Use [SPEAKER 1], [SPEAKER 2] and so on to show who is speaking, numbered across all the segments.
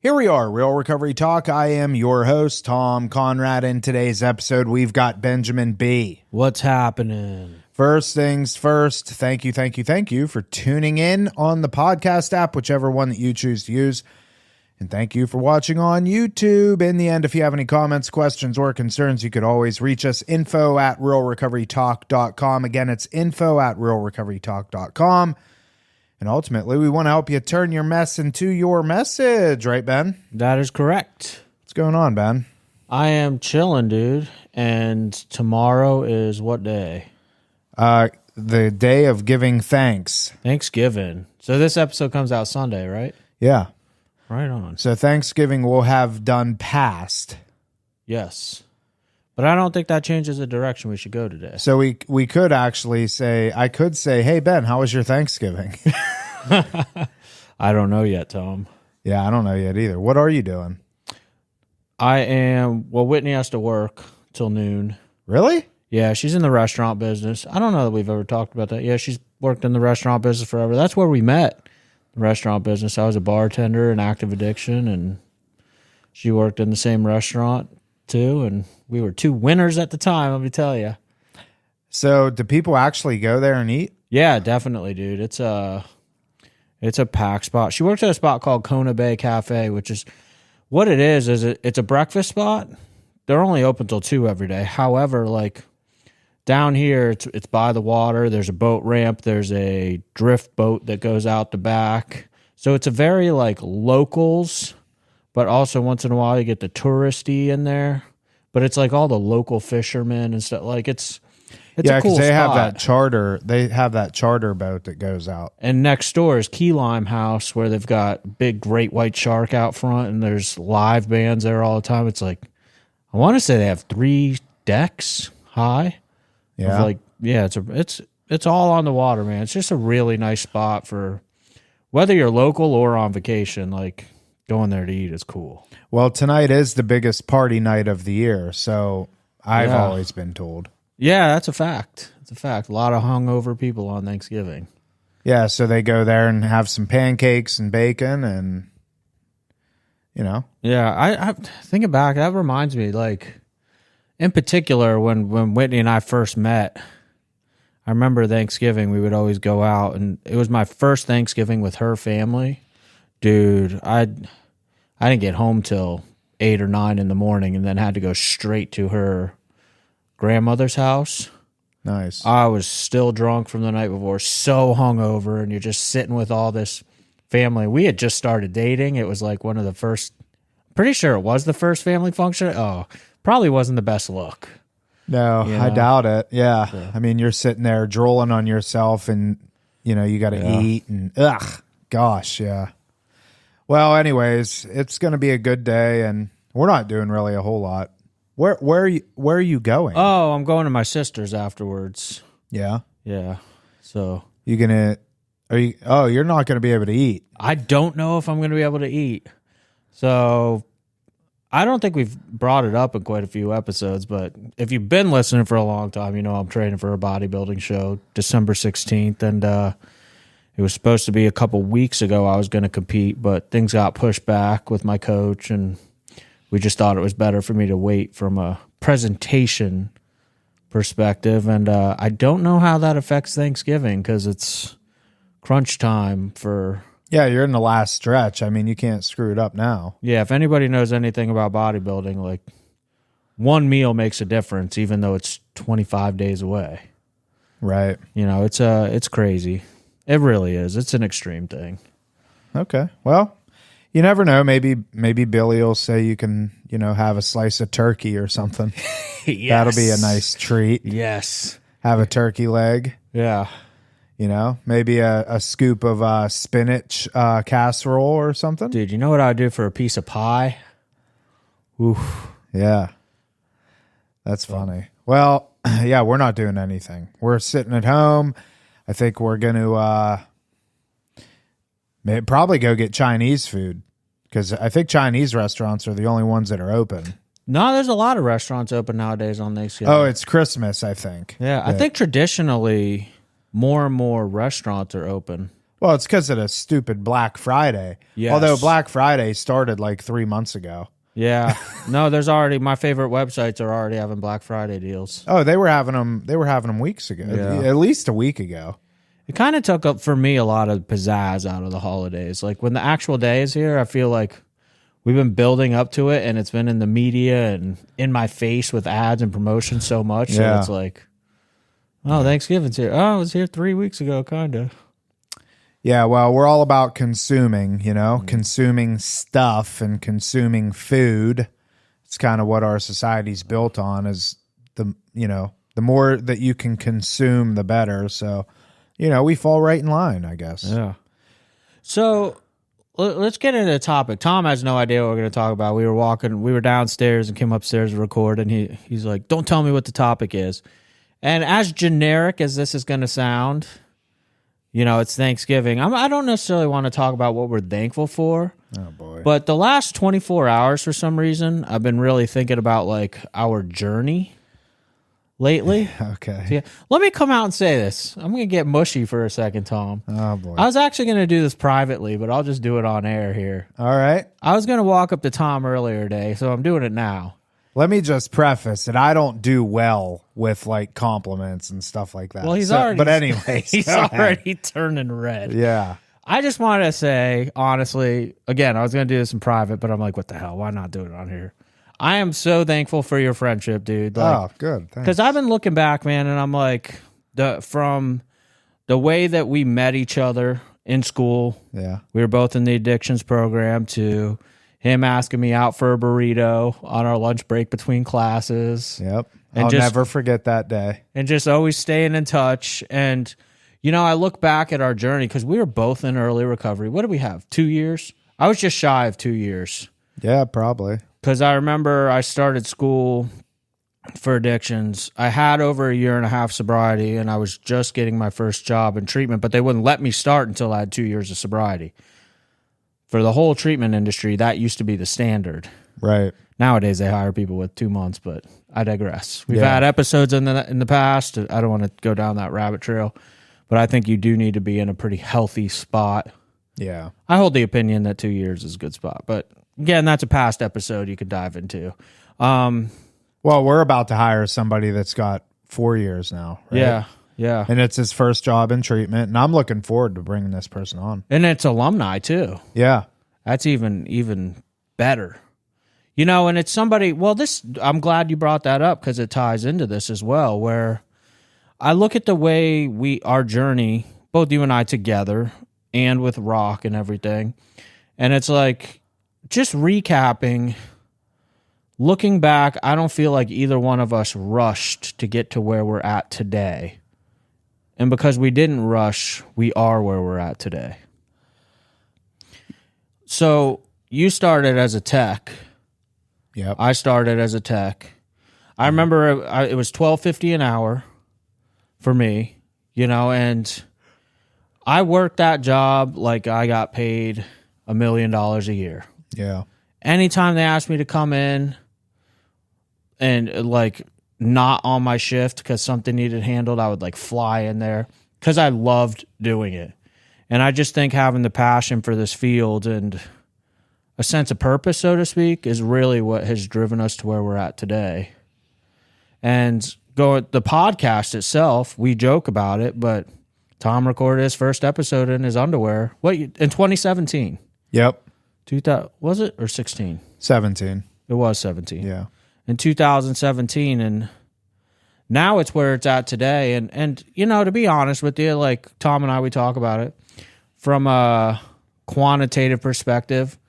[SPEAKER 1] Here we are, Real Recovery Talk. I am your host, Tom Conrad. In today's episode, we've got Benjamin B.
[SPEAKER 2] What's happening?
[SPEAKER 1] First things first, thank you for tuning in on the podcast app, whichever one that you choose to use. And thank you for watching on YouTube. In the end, if you have any comments, questions, or concerns, you could always reach us, info@realrecoverytalk.com. Again, it's info@realrecoverytalk.com. And ultimately, we want to help you turn your mess into your message, right, Ben?
[SPEAKER 2] That is correct.
[SPEAKER 1] What's going on, Ben?
[SPEAKER 2] I am chilling, dude. And tomorrow is what day?
[SPEAKER 1] The day of giving thanks.
[SPEAKER 2] Thanksgiving. So this episode comes out Sunday, right?
[SPEAKER 1] Yeah.
[SPEAKER 2] Right on.
[SPEAKER 1] So Thanksgiving we'll have done past.
[SPEAKER 2] Yes. But I don't think that changes the direction we should go today.
[SPEAKER 1] So we could actually say, I could say, hey, Ben, how was your Thanksgiving?
[SPEAKER 2] I don't know yet, Tom.
[SPEAKER 1] Yeah, I don't know yet either. What are you doing?
[SPEAKER 2] Whitney has to work till noon.
[SPEAKER 1] Really?
[SPEAKER 2] Yeah, she's in the restaurant business. I don't know that we've ever talked about that. Yeah, she's worked in the restaurant business forever. That's where we met, the restaurant business. I was a bartender in active addiction, and she worked in the same restaurant too, and we were two winners at the time, let me tell you.
[SPEAKER 1] So do people actually go there and eat?
[SPEAKER 2] Yeah, definitely, dude. It's a packed spot. She works at a spot called Kona Bay Cafe, which is what it is it's a breakfast spot. They're only open till 2 every day. However, like down here, it's by the water. There's a boat ramp. There's a drift boat that goes out the back. So it's a very like locals, but also once in a while you get the touristy in there. But it's like all the local fishermen and stuff. Like it's
[SPEAKER 1] yeah,
[SPEAKER 2] a cool
[SPEAKER 1] because they
[SPEAKER 2] spot.
[SPEAKER 1] have that charter. They have that charter boat that goes out.
[SPEAKER 2] And next door is Key Lime House, where they've got big great white shark out front, and there's live bands there all the time. It's like, I want to say they have 3 decks high.
[SPEAKER 1] Yeah,
[SPEAKER 2] It's all on the water, man. It's just a really nice spot for whether you're local or on vacation. Like going there to eat is cool.
[SPEAKER 1] Well, tonight is the biggest party night of the year, so I've always been told.
[SPEAKER 2] Yeah, that's a fact. It's a fact. A lot of hungover people on Thanksgiving.
[SPEAKER 1] Yeah, so they go there and have some pancakes and bacon and, you know.
[SPEAKER 2] Yeah, I thinking back, that reminds me, like, in particular, when Whitney and I first met, I remember Thanksgiving, we would always go out, and it was my first Thanksgiving with her family. Dude, I didn't get home till 8 or 9 in the morning, and then had to go straight to her grandmother's house.
[SPEAKER 1] Nice.
[SPEAKER 2] I was still drunk from the night before, so hungover, and you're just sitting with all this family. We had just started dating. It was like one of the first, pretty sure it was the first family function. Oh, probably wasn't the best look.
[SPEAKER 1] No,
[SPEAKER 2] You
[SPEAKER 1] I
[SPEAKER 2] know?
[SPEAKER 1] doubt it. Yeah. I mean, you're sitting there drooling on yourself and, you know, you got to eat and, gosh, yeah. Well, anyways, it's going to be a good day and we're not doing really a whole lot. Where are you going?
[SPEAKER 2] Oh, I'm going to my sister's afterwards.
[SPEAKER 1] Yeah.
[SPEAKER 2] Yeah. So
[SPEAKER 1] You're not going to be able to eat.
[SPEAKER 2] I don't know if I'm going to be able to eat. So I don't think we've brought it up in quite a few episodes, but if you've been listening for a long time, you know I'm training for a bodybuilding show December 16th, and it was supposed to be a couple weeks ago I was going to compete, but things got pushed back with my coach, and we just thought it was better for me to wait from a presentation perspective, and I don't know how that affects Thanksgiving because it's crunch time for...
[SPEAKER 1] Yeah, you're in the last stretch. I mean, you can't screw it up now.
[SPEAKER 2] Yeah, if anybody knows anything about bodybuilding, like one meal makes a difference, even though it's 25 days away.
[SPEAKER 1] Right.
[SPEAKER 2] You know, it's crazy. It really is. It's an extreme thing.
[SPEAKER 1] Okay. Well, you never know. Maybe Billy will say you can, you know, have a slice of turkey or something.
[SPEAKER 2] Yes.
[SPEAKER 1] That'll be a nice treat.
[SPEAKER 2] Yes.
[SPEAKER 1] Have a turkey leg.
[SPEAKER 2] Yeah.
[SPEAKER 1] You know, maybe a scoop of spinach casserole or something.
[SPEAKER 2] Dude, you know what I'd do for a piece of pie? Oof.
[SPEAKER 1] Yeah. That's funny. Well, yeah, we're not doing anything. We're sitting at home. I think we're going to probably go get Chinese food because I think Chinese restaurants are the only ones that are open.
[SPEAKER 2] No, there's a lot of restaurants open nowadays on Thanksgiving.
[SPEAKER 1] Oh, it's Christmas, I think.
[SPEAKER 2] Yeah, I think traditionally more and more restaurants are open.
[SPEAKER 1] Well, it's because of the stupid Black Friday.
[SPEAKER 2] Yes.
[SPEAKER 1] Although Black Friday started like 3 months ago.
[SPEAKER 2] Yeah. No, there's already, my favorite websites are already having Black Friday deals.
[SPEAKER 1] Oh, they were having them. They were having them weeks ago.
[SPEAKER 2] Yeah.
[SPEAKER 1] At least a week ago.
[SPEAKER 2] It kind of took up for me a lot of pizzazz out of the holidays. Like when the actual day is here, I feel like we've been building up to it, and it's been in the media and in my face with ads and promotions so much. So
[SPEAKER 1] Yeah.
[SPEAKER 2] it's like, oh, Thanksgiving's here. Oh, it was here 3 weeks ago, kind of.
[SPEAKER 1] Yeah, well, we're all about consuming, consuming stuff and consuming food. It's kind of what our society's built on is the more that you can consume, the better. So, we fall right in line, I guess.
[SPEAKER 2] Yeah. So let's get into the topic. Tom has no idea what we're going to talk about. We were downstairs and came upstairs to record, and he's like, don't tell me what the topic is. And as generic as this is going to sound, it's Thanksgiving. I don't necessarily want to talk about what we're thankful for.
[SPEAKER 1] Oh, boy.
[SPEAKER 2] But the last 24 hours, for some reason, I've been really thinking about like our journey lately.
[SPEAKER 1] Okay.
[SPEAKER 2] Yeah. Let me come out and say this. I'm going to get mushy for a second, Tom.
[SPEAKER 1] Oh, boy.
[SPEAKER 2] I was actually going to do this privately, but I'll just do it on air here.
[SPEAKER 1] All right.
[SPEAKER 2] I was going to walk up to Tom earlier today, so I'm doing it now.
[SPEAKER 1] Let me just preface that I don't do well with like compliments and stuff like that.
[SPEAKER 2] Well, he's already.
[SPEAKER 1] But anyway,
[SPEAKER 2] he's already turning red.
[SPEAKER 1] Yeah.
[SPEAKER 2] I just wanted to say, honestly, again, I was going to do this in private, but I'm like, what the hell? Why not do it on here? I am so thankful for your friendship, dude.
[SPEAKER 1] Oh, good.
[SPEAKER 2] Because I've been looking back, man, and I'm like, from the way that we met each other in school.
[SPEAKER 1] Yeah.
[SPEAKER 2] We were both in the addictions program, to him asking me out for a burrito on our lunch break between classes.
[SPEAKER 1] Yep.
[SPEAKER 2] And
[SPEAKER 1] I'll
[SPEAKER 2] just-
[SPEAKER 1] never forget that day.
[SPEAKER 2] And just always staying in touch. And, I look back at our journey because we were both in early recovery. What did we have? 2 years? I was just shy of 2 years.
[SPEAKER 1] Yeah, probably.
[SPEAKER 2] Because I remember I started school for addictions. I had over a year and a half sobriety, and I was just getting my first job in treatment, but they wouldn't let me start until I had 2 years of sobriety. For the whole treatment industry, that used to be the standard.
[SPEAKER 1] Right.
[SPEAKER 2] Nowadays, they hire people with 2 months, but I digress. We've
[SPEAKER 1] Yeah.
[SPEAKER 2] had episodes in the past. I don't want to go down that rabbit trail, but I think you do need to be in a pretty healthy spot.
[SPEAKER 1] Yeah.
[SPEAKER 2] I hold the opinion that 2 years is a good spot, but again, that's a past episode you could dive into.
[SPEAKER 1] Well, we're about to hire somebody that's got 4 years now. Right?
[SPEAKER 2] Yeah.
[SPEAKER 1] And it's his first job in treatment, and I'm looking forward to bringing this person on.
[SPEAKER 2] And it's alumni too.
[SPEAKER 1] Yeah.
[SPEAKER 2] That's even better. And it's somebody, I'm glad you brought that up because it ties into this as well, where I look at the way our journey, both you and I together and with Rock and everything, and it's like, just recapping, looking back, I don't feel like either one of us rushed to get to where we're at today. And because we didn't rush, we are where we're at today. So you started as a tech.
[SPEAKER 1] Yep.
[SPEAKER 2] I started as a tech. I remember it was $12.50 an hour for me, and I worked that job like I got paid $1 million a year.
[SPEAKER 1] Yeah.
[SPEAKER 2] Anytime they asked me to come in and like not on my shift because something needed handled, I would like fly in there because I loved doing it. And I just think having the passion for this field and a sense of purpose, so to speak, is really what has driven us to where we're at today. And the podcast itself, we joke about it, but Tom recorded his first episode in his underwear. In 2017?
[SPEAKER 1] Yep.
[SPEAKER 2] 2000, was it, or 16?
[SPEAKER 1] 17.
[SPEAKER 2] It was 17.
[SPEAKER 1] Yeah.
[SPEAKER 2] In 2017, and now it's where it's at today. And to be honest with you, like Tom and I, we talk about it from a quantitative perspective.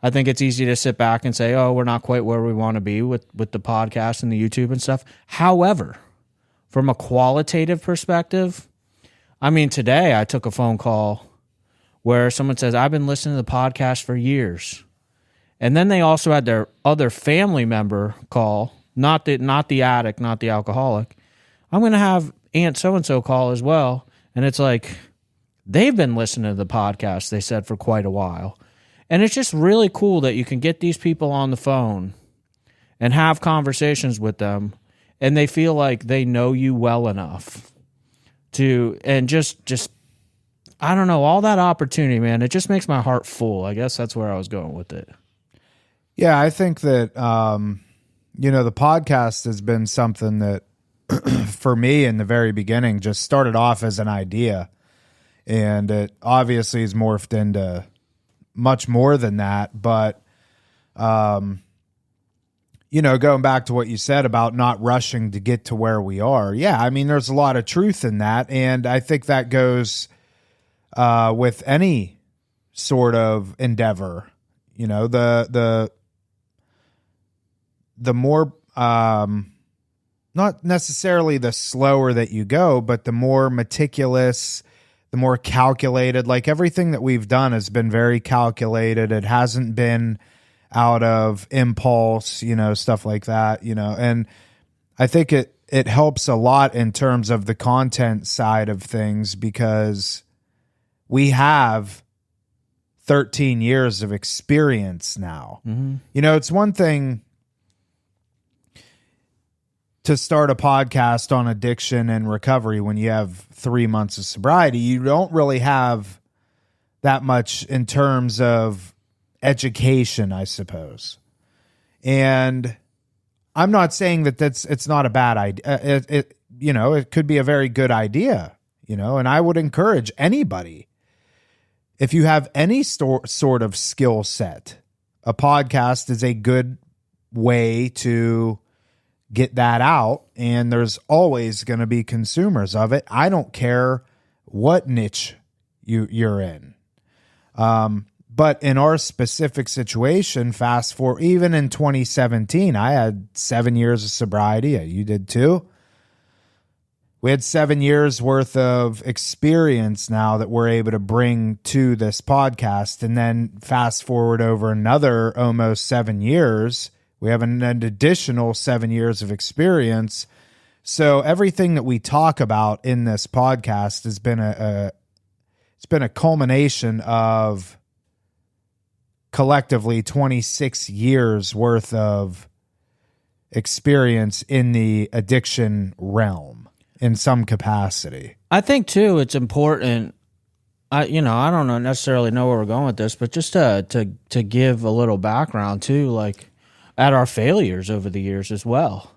[SPEAKER 2] I think it's easy to sit back and say, oh, we're not quite where we want to be with the podcast and the YouTube and stuff. However, from a qualitative perspective, I mean, today I took a phone call where someone says, I've been listening to the podcast for years. And then they also had their other family member call, not the addict, not the alcoholic. I'm going to have Aunt so-and-so call as well. And it's like, they've been listening to the podcast, they said, for quite a while. And it's just really cool that you can get these people on the phone and have conversations with them, and they feel like they know you well enough to, and just I don't know, all that opportunity, man, it just makes my heart full. I guess that's where I was going with it.
[SPEAKER 1] Yeah, I think that, the podcast has been something that for me in the very beginning just started off as an idea. And it obviously has morphed into much more than that. But, going back to what you said about not rushing to get to where we are. Yeah, I mean, there's a lot of truth in that. And I think that goes with any sort of endeavor. The more, not necessarily the slower that you go, but the more meticulous, the more calculated. Like everything that we've done has been very calculated. It hasn't been out of impulse, stuff like that, and I think it helps a lot in terms of the content side of things because we have 13 years of experience now. Mm-hmm. It's one thing to start a podcast on addiction and recovery when you have 3 months of sobriety. You don't really have that much in terms of education, I suppose. And I'm not saying that it's not a bad idea. It could be a very good idea, and I would encourage anybody, if you have any sort of skill set, a podcast is a good way to get that out, and there's always going to be consumers of it. I don't care what niche you're in. But in our specific situation, fast forward, even in 2017, I had 7 years of sobriety. You did too. We had 7 years worth of experience now that we're able to bring to this podcast. And then fast forward over another almost 7 years, we have an additional 7 years of experience. So everything that we talk about in this podcast has been it's been a culmination of collectively 26 years worth of experience in the addiction realm in some capacity.
[SPEAKER 2] I think too, it's important. I don't necessarily know where we're going with this, but just to give a little background too, like at our failures over the years as well.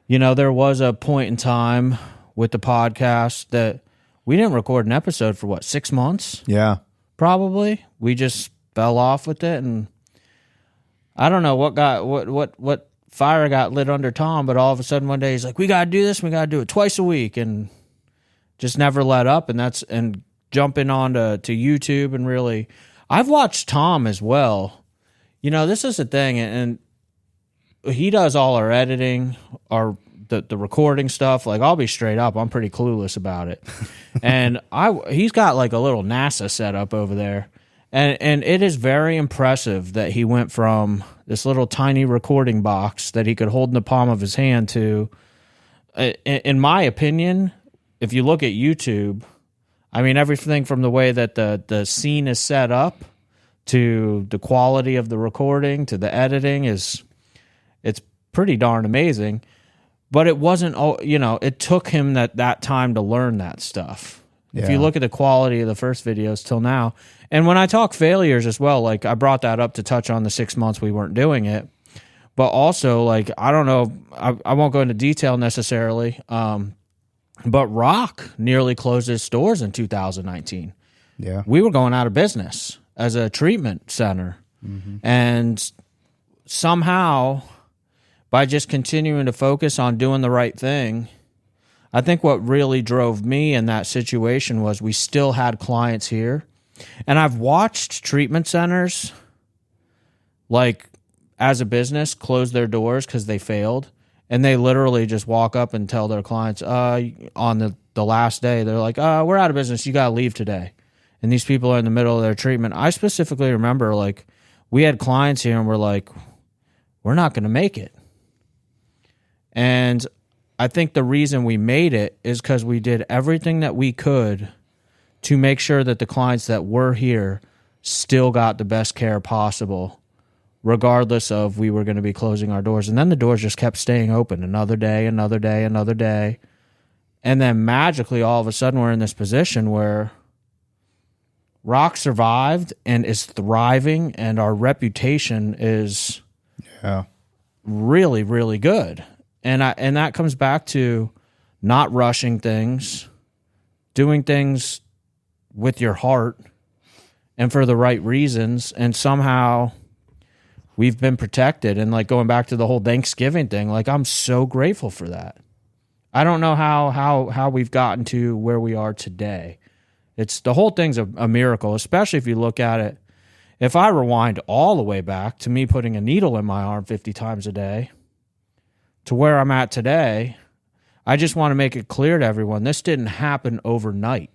[SPEAKER 2] There was a point in time with the podcast that we didn't record an episode for 6 months?
[SPEAKER 1] Yeah.
[SPEAKER 2] Probably. We just fell off with it, and I don't know what fire got lit under Tom, but all of a sudden one day he's like, we got to do this, we got to do it twice a week, and just never let up. And jumping on to YouTube, and really, I've watched Tom as well. This is the thing, and he does all our editing, the recording stuff. Like, I'll be straight up, I'm pretty clueless about it. And he's got like a little NASA setup over there. And it is very impressive that he went from this little tiny recording box that he could hold in the palm of his hand to, in my opinion, if you look at YouTube, I mean, everything from the way that the scene is set up to the quality of the recording to the editing it's pretty darn amazing. But it wasn't, it took him that time to learn that stuff. Yeah. If you look at the quality of the first videos till now, and when I talk failures as well, like I brought that up to touch on the 6 months we weren't doing it, but also like, I don't know, I won't go into detail necessarily, but Rock nearly closed his stores in 2019.
[SPEAKER 1] Yeah.
[SPEAKER 2] We were going out of business as a treatment center. Mm-hmm. And somehow, by just continuing to focus on doing the right thing, I think what really drove me in that situation was we still had clients here. And I've watched treatment centers, like, as a business, close their doors because they failed. And they literally just walk up and tell their clients on the last day, they're like, we're out of business. You got to leave today. And these people are in the middle of their treatment. I specifically remember, like, we had clients here and we're like, we're not going to make it. And I think the reason we made it is because we did everything that we could to make sure that the clients that were here still got the best care possible, regardless of we were going to be closing our doors. And then the doors just kept staying open another day, another day, another day. And then magically, all of a sudden, we're in this position where Rock survived and is thriving, and our reputation is really, really good. And that comes back to not rushing things, doing things with your heart and for the right reasons, and somehow we've been protected. And like going back to the whole Thanksgiving thing, like I'm so grateful for that. I don't know how we've gotten to where we are today. It's the whole thing's a miracle, especially if you look at it. If I rewind all the way back to me putting a needle in my arm 50 times a day to where I'm at today, I just want to make it clear to everyone, this didn't happen overnight.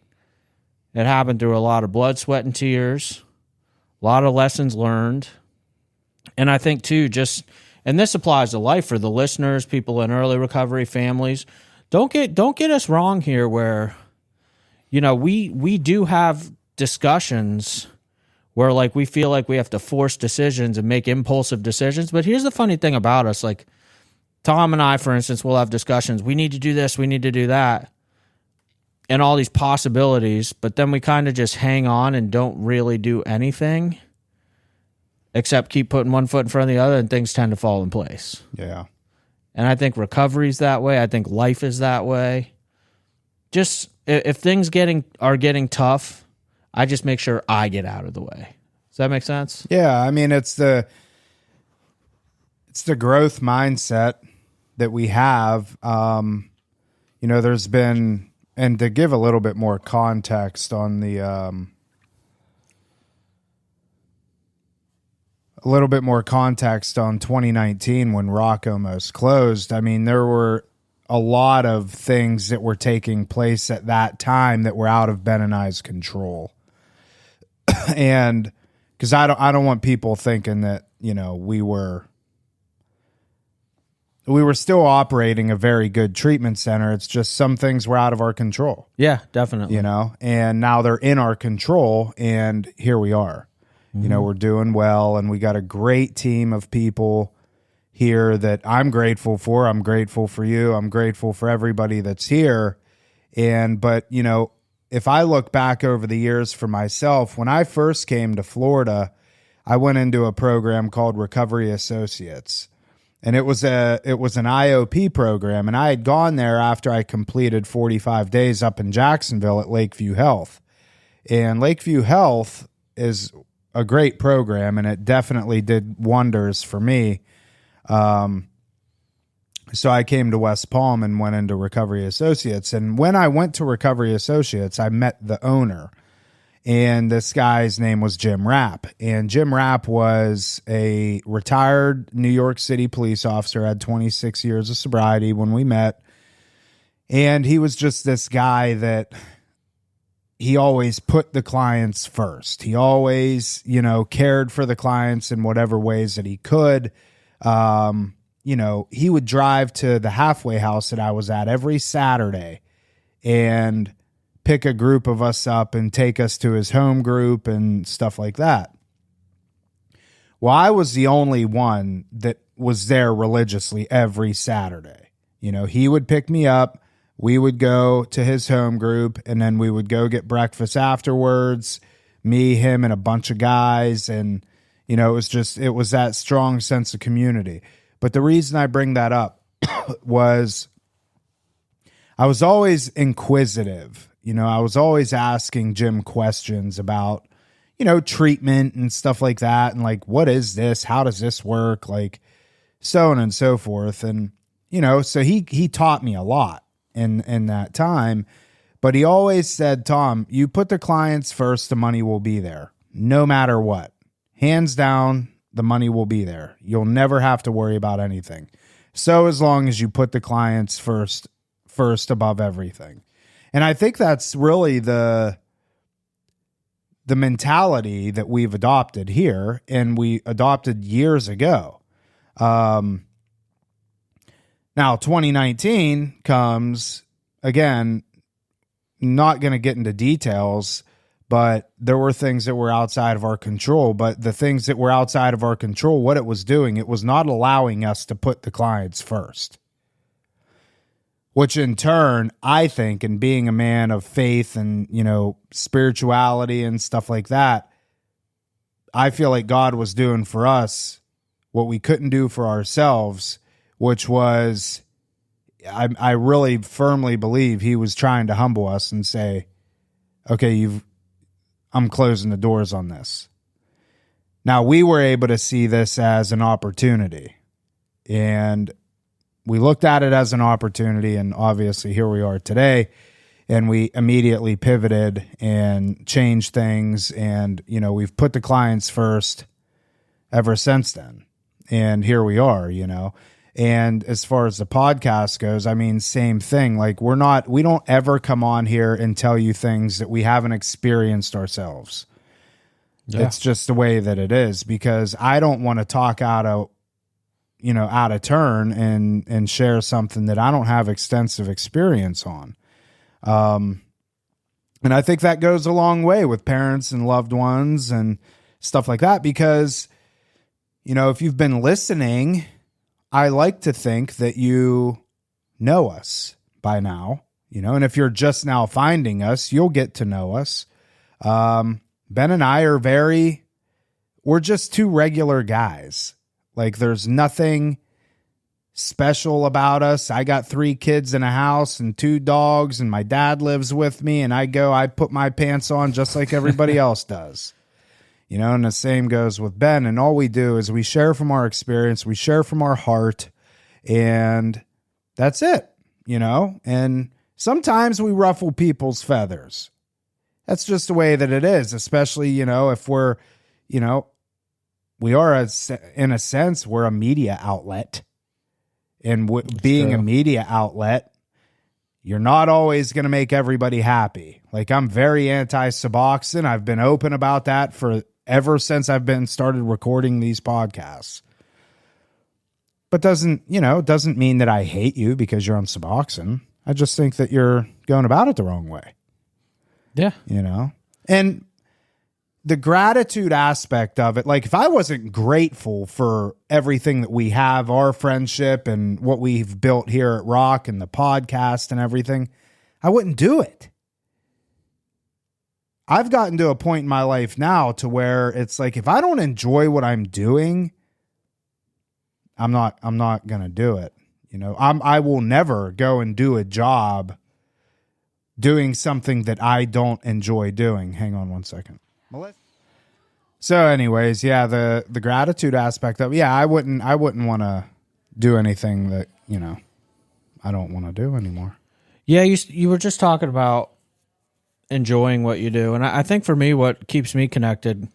[SPEAKER 2] It happened through a lot of blood, sweat, and tears, a lot of lessons learned. And I think too, and this applies to life for the listeners, people in early recovery, families. Don't get us wrong here where, we do have discussions where like we feel like we have to force decisions and make impulsive decisions. But here's the funny thing about us, like Tom and I, for instance, will have discussions. We need to do this, we need to do that, and all these possibilities, but then we kind of just hang on and don't really do anything except keep putting one foot in front of the other, and things tend to fall in place.
[SPEAKER 1] Yeah.
[SPEAKER 2] And I think recovery's that way. I think life is that way. Just if things are getting tough, I just make sure I get out of the way. Does that make sense?
[SPEAKER 1] Yeah, I mean it's the growth mindset that we have. There's been, and to give a little bit more context on the a little bit more context on 2019 when Rock almost closed. I mean, there were a lot of things that were taking place at that time that were out of Ben and I's control. And because I don't want people thinking that, we were still operating a very good treatment center. It's just some things were out of our control.
[SPEAKER 2] Yeah, definitely.
[SPEAKER 1] And now they're in our control, and here we are. Mm-hmm. We're doing well, and we got a great team of people here that I'm grateful for. I'm grateful for you. I'm grateful for everybody that's here. But if I look back over the years for myself, when I first came to Florida, I went into a program called Recovery Associates. And it was an IOP program, and I had gone there after I completed 45 days up in Jacksonville at Lakeview Health. And Lakeview Health is a great program, and it definitely did wonders for me. So I came to West Palm and went into Recovery Associates. And when I went to Recovery Associates, I met the owner. And this guy's name was Jim Rapp. And Jim Rapp was a retired New York City police officer, had 26 years of sobriety when we met. And he was just this guy that he always put the clients first. He always, cared for the clients in whatever ways that he could. He would drive to the halfway house that I was at every Saturday and pick a group of us up and take us to his home group and stuff like that. Well, I was the only one that was there religiously every Saturday. He would pick me up, we would go to his home group, and then we would go get breakfast afterwards, me, him, and a bunch of guys. And, it was that strong sense of community. But the reason I bring that up was I was always inquisitive. I was always asking Jim questions about, treatment and stuff like that. And like, what is this? How does this work? Like, so on and so forth. And, so he taught me a lot in that time. But he always said, Tom, you put the clients first, the money will be there. No matter what. Hands down, the money will be there. You'll never have to worry about anything. So as long as you put the clients first above everything. And I think that's really the mentality that we've adopted here, and we adopted years ago. Now 2019 comes, again, not going to get into details, but there were things that were outside of our control. But the things that were outside of our control, what it was doing, it was not allowing us to put the clients first. which in turn, I think, and being a man of faith and, you know, spirituality and stuff like that, I feel like God was doing for us what we couldn't do for ourselves, which was, I really firmly believe he was trying to humble us and say, okay, I'm closing the doors on this. Now, we were able to see this as an opportunity, and we looked at it as an opportunity, and obviously here we are today, and we immediately pivoted and changed things, and, you know, we've put the clients first ever since then, and here we are, you know. And as far as the podcast goes, I mean, same thing. Like, we don't ever come on here and tell you things that we haven't experienced ourselves. Yeah. It's just the way that it is, because I don't want to talk out of turn and share something that I don't have extensive experience on. And I think that goes a long way with parents and loved ones and stuff like that, because, you know, if you've been listening, I like to think that you know us by now, you know, and if you're just now finding us, you'll get to know us. Ben and I are we're just two regular guys. Like, there's nothing special about us. I got 3 kids in a house and 2 dogs, and my dad lives with me, and I put my pants on just like everybody else does. You know, and the same goes with Ben. And all we do is we share from our experience, we share from our heart, and that's it, you know? And sometimes we ruffle people's feathers. That's just the way that it is, especially, you know, if we're, you know, we are, in a sense, we're a media outlet. And being a media outlet, you're not always going to make everybody happy. Like, I'm very anti-Suboxone. I've been open about that ever since I've started recording these podcasts. But doesn't mean that I hate you because you're on Suboxone. I just think that you're going about it the wrong way.
[SPEAKER 2] Yeah.
[SPEAKER 1] You know? And the gratitude aspect of it, like, if I wasn't grateful for everything that we have, our friendship and what we've built here at Rock and the podcast and everything, I wouldn't do it. I've gotten to a point in my life now to where it's like, if I don't enjoy what I'm doing, I'm not going to do it. You know, I will never go and do a job doing something that I don't enjoy doing. Hang on one second. So anyways, yeah, the gratitude aspect of, yeah, I wouldn't want to do anything that, you know, I don't want to do anymore.
[SPEAKER 2] Yeah. You were just talking about enjoying what you do. And I think for me, what keeps me connected,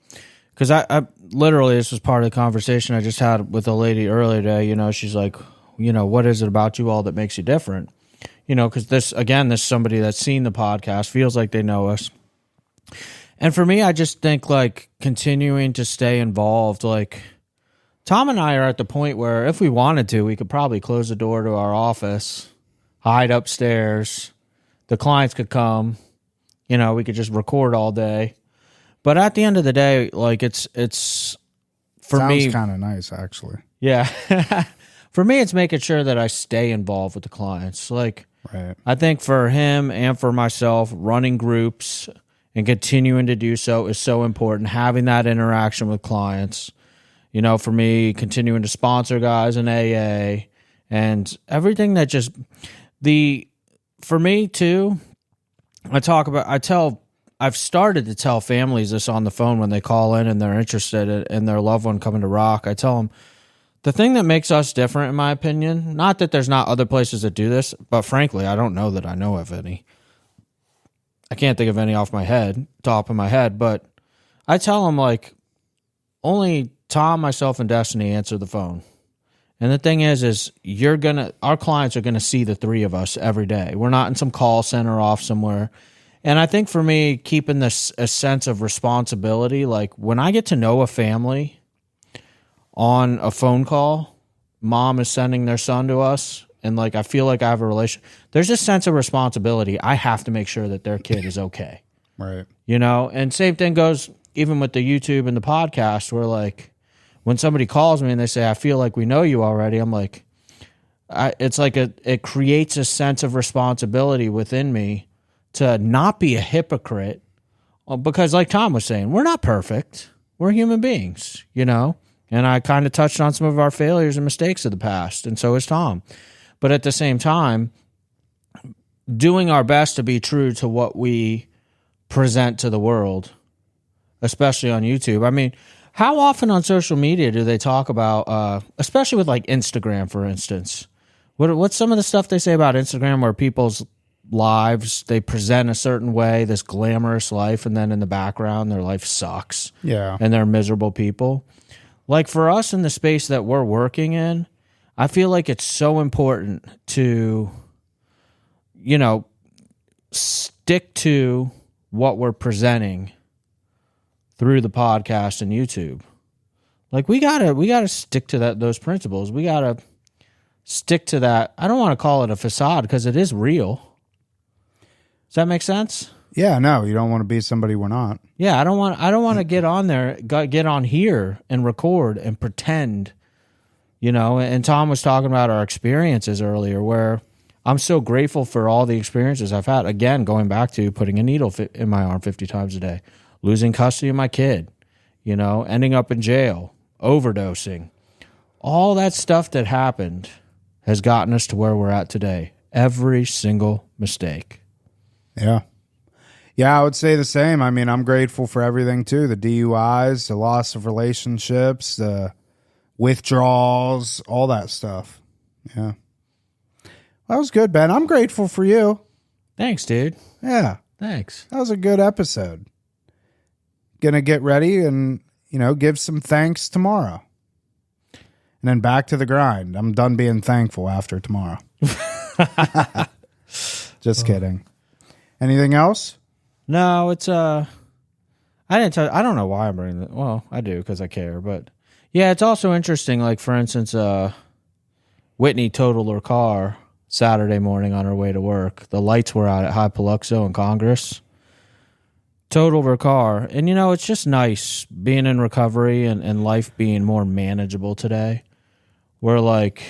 [SPEAKER 2] because I literally, this was part of the conversation I just had with a lady earlier today. You know, she's like, you know, what is it about you all that makes you different? You know, because this somebody that's seen the podcast, feels like they know us. And for me, I just think, like, continuing to stay involved. Like, Tom and I are at the point where if we wanted to, we could probably close the door to our office, hide upstairs. The clients could come. You know, we could just record all day. But at the end of the day, like, it's for me.
[SPEAKER 1] Sounds kind of nice, actually.
[SPEAKER 2] Yeah. For me, it's making sure that I stay involved with the clients. Like,
[SPEAKER 1] right.
[SPEAKER 2] I think for him and for myself, running groups and continuing to do so is so important. Having that interaction with clients, you know, for me, continuing to sponsor guys in AA and everything that just for me too, I've started to tell families this on the phone when they call in and they're interested in their loved one coming to Rock. I tell them, the thing that makes us different, in my opinion, not that there's not other places that do this, but frankly, I don't know that I know of any. I can't think of any top of my head, but I tell them, like, only Tom, myself, and Destiny answer the phone. And the thing is our clients are going to see the 3 of us every day. We're not in some call center off somewhere. And I think for me, keeping a sense of responsibility, like, when I get to know a family on a phone call, mom is sending their son to us, and, like, I feel like I have a relation. There's a sense of responsibility. I have to make sure that their kid is okay.
[SPEAKER 1] Right.
[SPEAKER 2] You know, and same thing goes even with the YouTube and the podcast, where, like, when somebody calls me and they say, I feel like we know you already, I'm like, it's like it creates a sense of responsibility within me to not be a hypocrite, because like Tom was saying, we're not perfect. We're human beings, you know? And I kind of touched on some of our failures and mistakes of the past, and so is Tom. But at the same time, doing our best to be true to what we present to the world, especially on YouTube. I mean, how often on social media do they talk about, especially with like Instagram, for instance? What's some of the stuff they say about Instagram where people's lives, they present a certain way, this glamorous life, and then in the background, their life sucks.
[SPEAKER 1] Yeah.
[SPEAKER 2] And they're miserable people. Like for us in the space that we're working in, I feel like it's so important to, you know, stick to what we're presenting through the podcast and YouTube. Like we gotta stick to those principles. We gotta stick to that. I don't want to call it a facade because it is real. Does that make sense?
[SPEAKER 1] Yeah, no, you don't want to be somebody we're not.
[SPEAKER 2] Yeah, I don't want to get on there, get on here and record and pretend, you know. And Tom was talking about our experiences earlier, where I'm so grateful for all the experiences I've had. Again, going back to putting a needle in my arm 50 times a day, losing custody of my kid, you know, ending up in jail, overdosing. All that stuff that happened has gotten us to where we're at today. Every single mistake.
[SPEAKER 1] Yeah. Yeah, I would say the same. I mean, I'm grateful for everything too. The DUIs, the loss of relationships, the withdrawals, all that stuff. Yeah. That was good, Ben. I'm grateful for you.
[SPEAKER 2] Thanks, dude.
[SPEAKER 1] Yeah.
[SPEAKER 2] Thanks.
[SPEAKER 1] That was a good episode. Gonna get ready and, you know, give some thanks tomorrow. And then back to the grind. I'm done being thankful after tomorrow. Just kidding. Anything else?
[SPEAKER 2] No, it's I don't know why I'm bringing that. Well, I do because I care, but yeah, it's also interesting. Like for instance, Whitney totaled her car Saturday morning on her way to work. The lights were out at High Paluxo and Congress. Totaled her car, and you know, it's just nice being in recovery and life being more manageable today. We're like,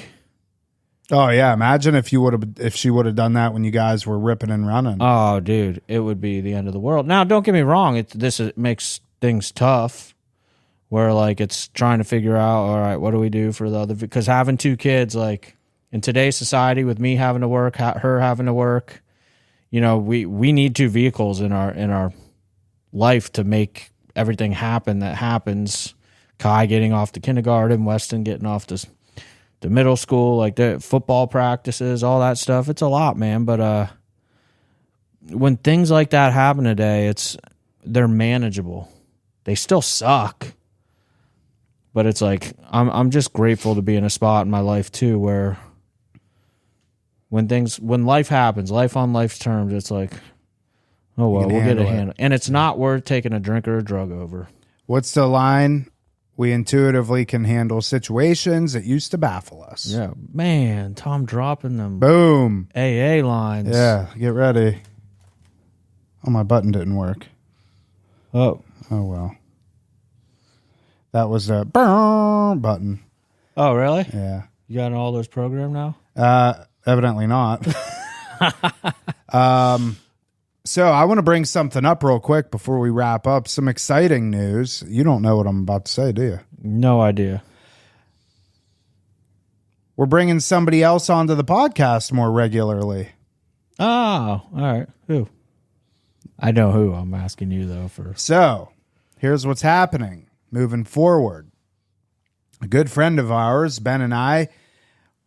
[SPEAKER 1] oh yeah, imagine if she would have done that when you guys were ripping and running.
[SPEAKER 2] oh dude, it would be the end of the world. Now, don't get me wrong, it makes things tough. Where like it's trying to figure out, all right, what do we do for the other? Because having two kids, like in today's society, with me having to work, her having to work, you know, we need two vehicles in our life to make everything happen that happens. Kai getting off to kindergarten, Weston getting off to the middle school, like the football practices, all that stuff. It's a lot, man. But when things like that happen today, they're manageable. They still suck, but it's like I'm just grateful to be in a spot in my life too where when life happens, life on life's terms, it's like, oh well, we'll get a handle, and it's not worth taking a drink or a drug over.
[SPEAKER 1] What's the line? We intuitively can handle situations that used to baffle us.
[SPEAKER 2] Yeah, man, Tom dropping them
[SPEAKER 1] Boom.
[SPEAKER 2] AA lines.
[SPEAKER 1] Yeah, get ready. Oh, my button didn't work.
[SPEAKER 2] Oh
[SPEAKER 1] well. That was a button.
[SPEAKER 2] Oh, really?
[SPEAKER 1] Yeah.
[SPEAKER 2] You got all those programmed now?
[SPEAKER 1] Evidently not. So I want to bring something up real quick before we wrap up. Some exciting news. You don't know what I'm about to say, do you?
[SPEAKER 2] No idea.
[SPEAKER 1] We're bringing somebody else onto the podcast more regularly.
[SPEAKER 2] Oh, all right. Who? I know who. I'm asking you, though, first.
[SPEAKER 1] So here's what's happening moving forward. A good friend of ours, Ben and I,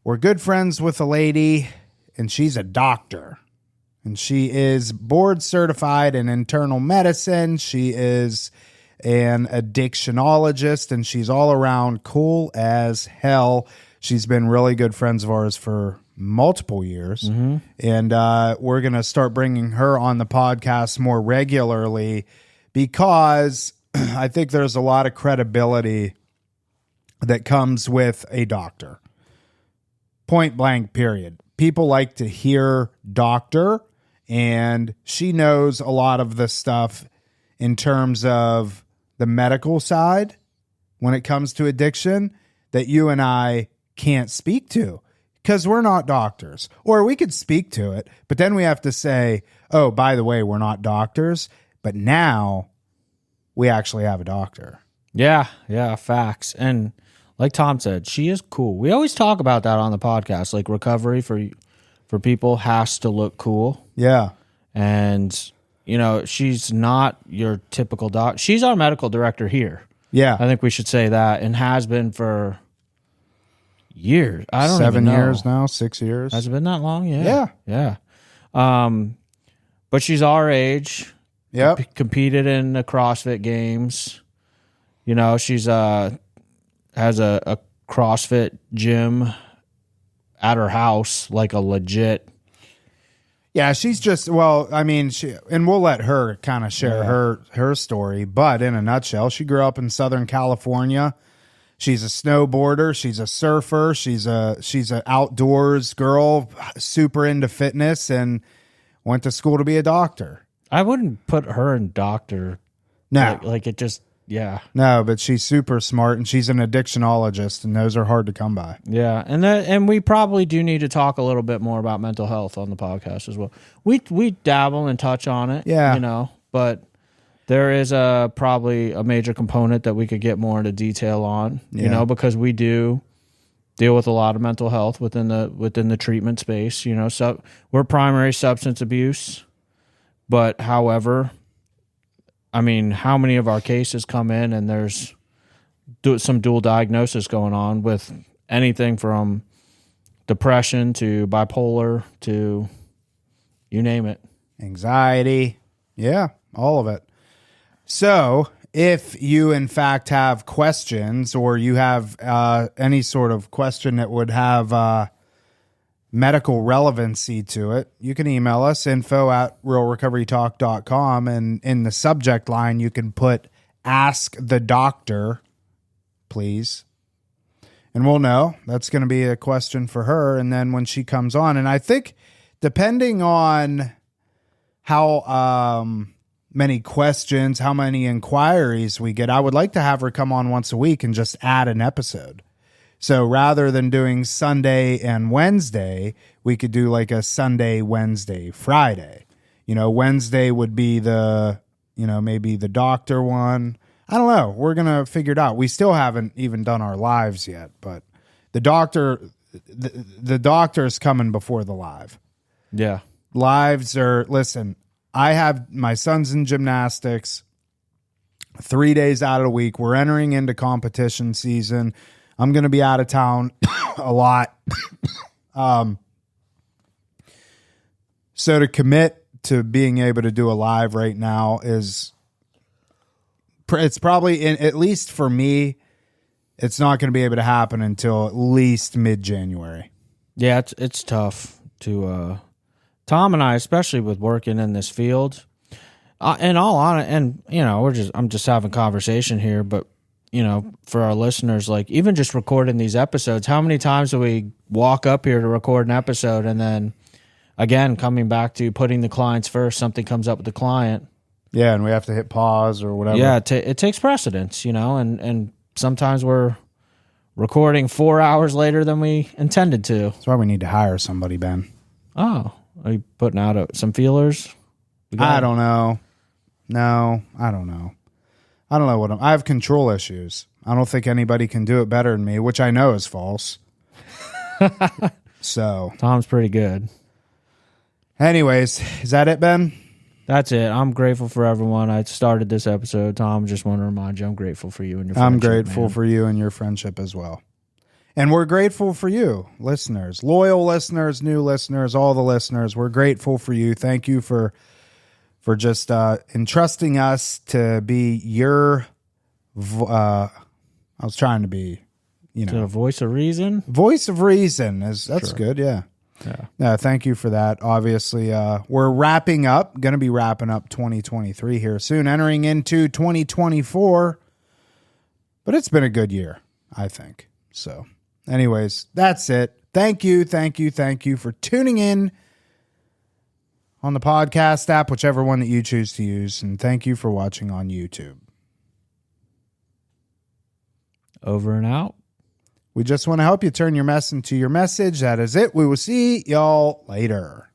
[SPEAKER 1] we're good friends with a lady, and she's a doctor. And she is board certified in internal medicine. She is an addictionologist, and she's all around cool as hell. She's been really good friends of ours for multiple years. Mm-hmm. And we're going to start bringing her on the podcast more regularly because I think there's a lot of credibility that comes with a doctor. Point blank, period. People like to hear doctor. And she knows a lot of the stuff in terms of the medical side when it comes to addiction that you and I can't speak to because we're not doctors. Or we could speak to it, but then we have to say, oh, by the way, we're not doctors, but now we actually have a doctor.
[SPEAKER 2] Yeah, facts. And like Tom said, she is cool. We always talk about that on the podcast. Like recovery for people has to look cool.
[SPEAKER 1] Yeah.
[SPEAKER 2] And, you know, she's not your typical doc. She's our medical director here.
[SPEAKER 1] Yeah.
[SPEAKER 2] I think we should say that, and has been for years. I don't
[SPEAKER 1] 7
[SPEAKER 2] even know.
[SPEAKER 1] years now, 6 years.
[SPEAKER 2] Has it been that long?
[SPEAKER 1] Yeah.
[SPEAKER 2] Yeah. But she's our age.
[SPEAKER 1] Yep.
[SPEAKER 2] Competed in the CrossFit games. You know, she's has a CrossFit gym at her house, like a legit.
[SPEAKER 1] Yeah, she's just, well, I mean, and we'll let her kind of share her story, but in a nutshell, she grew up in Southern California. She's a snowboarder, she's a surfer, she's a outdoors girl, super into fitness, and went to school to be a doctor.
[SPEAKER 2] I wouldn't put her in doctor.
[SPEAKER 1] No.
[SPEAKER 2] Like it just, yeah.
[SPEAKER 1] No, but she's super smart, and she's an addictionologist, and those are hard to come by.
[SPEAKER 2] Yeah, and we probably do need to talk a little bit more about mental health on the podcast as well. We dabble and touch on it,
[SPEAKER 1] Yeah.
[SPEAKER 2] you know, but there is probably a major component that we could get more into detail on, you know, because we do deal with a lot of mental health within the treatment space, you know. So we're primary substance abuse, but however, I mean, how many of our cases come in and there's some dual diagnosis going on with anything from depression to bipolar to you name it.
[SPEAKER 1] Anxiety. Yeah, all of it. So if you, in fact, have questions, or you have any sort of question that would have medical relevancy to it, you can email us, info@realrecoverytalk.com, and in the subject line, you can put "Ask the Doctor," please. And we'll know. That's going to be a question for her. And then when she comes on, and I think depending on how many questions, how many inquiries we get, I would like to have her come on once a week and just add an episode. So rather than doing Sunday and Wednesday, we could do like a Sunday, Wednesday, Friday. You know, Wednesday would be maybe the doctor one. I don't know. We're going to figure it out. We still haven't even done our lives yet, but the doctor is coming before the live.
[SPEAKER 2] Yeah.
[SPEAKER 1] Lives are, listen, I have my son's in gymnastics 3 days out of the week. We're entering into competition season. I'm going to be out of town a lot. So to commit to being able to do a live right now it's probably, at least for me, it's not going to be able to happen until at least mid-January.
[SPEAKER 2] Yeah, it's tough to Tom and I, especially with working in this field, in all honesty, and you know, I'm just having conversation here, but you know, for our listeners, like even just recording these episodes, how many times do we walk up here to record an episode and then again coming back to putting the clients first, something comes up with the client.
[SPEAKER 1] Yeah, and we have to hit pause or whatever.
[SPEAKER 2] Yeah, it takes precedence, you know, and sometimes we're recording 4 hours later than we intended to.
[SPEAKER 1] That's why we need to hire somebody, Ben.
[SPEAKER 2] Oh, are you putting out some feelers?
[SPEAKER 1] I don't know. No, I don't know. I don't know I have control issues. I don't think anybody can do it better than me, which I know is false. So
[SPEAKER 2] Tom's pretty good.
[SPEAKER 1] Anyways, is that it, Ben?
[SPEAKER 2] That's it. I'm grateful for everyone. I started this episode. Tom, just want to remind you, I'm grateful for you and your friendship.
[SPEAKER 1] I'm grateful for you and your friendship as well. And we're grateful for you, listeners, loyal listeners, new listeners, all the listeners. We're grateful for you. Thank you for just entrusting us to be your, I was trying to be, you know.
[SPEAKER 2] A voice of reason?
[SPEAKER 1] Voice of reason. That's sure. Good, yeah. Yeah, thank you for that. Obviously, we're wrapping up, going to be wrapping up 2023 here soon, entering into 2024. But it's been a good year, I think. So, anyways, that's it. Thank you for tuning in on the podcast app, whichever one that you choose to use. And thank you for watching on YouTube.
[SPEAKER 2] Over and out.
[SPEAKER 1] We just want to help you turn your mess into your message. That is it. We will see y'all later.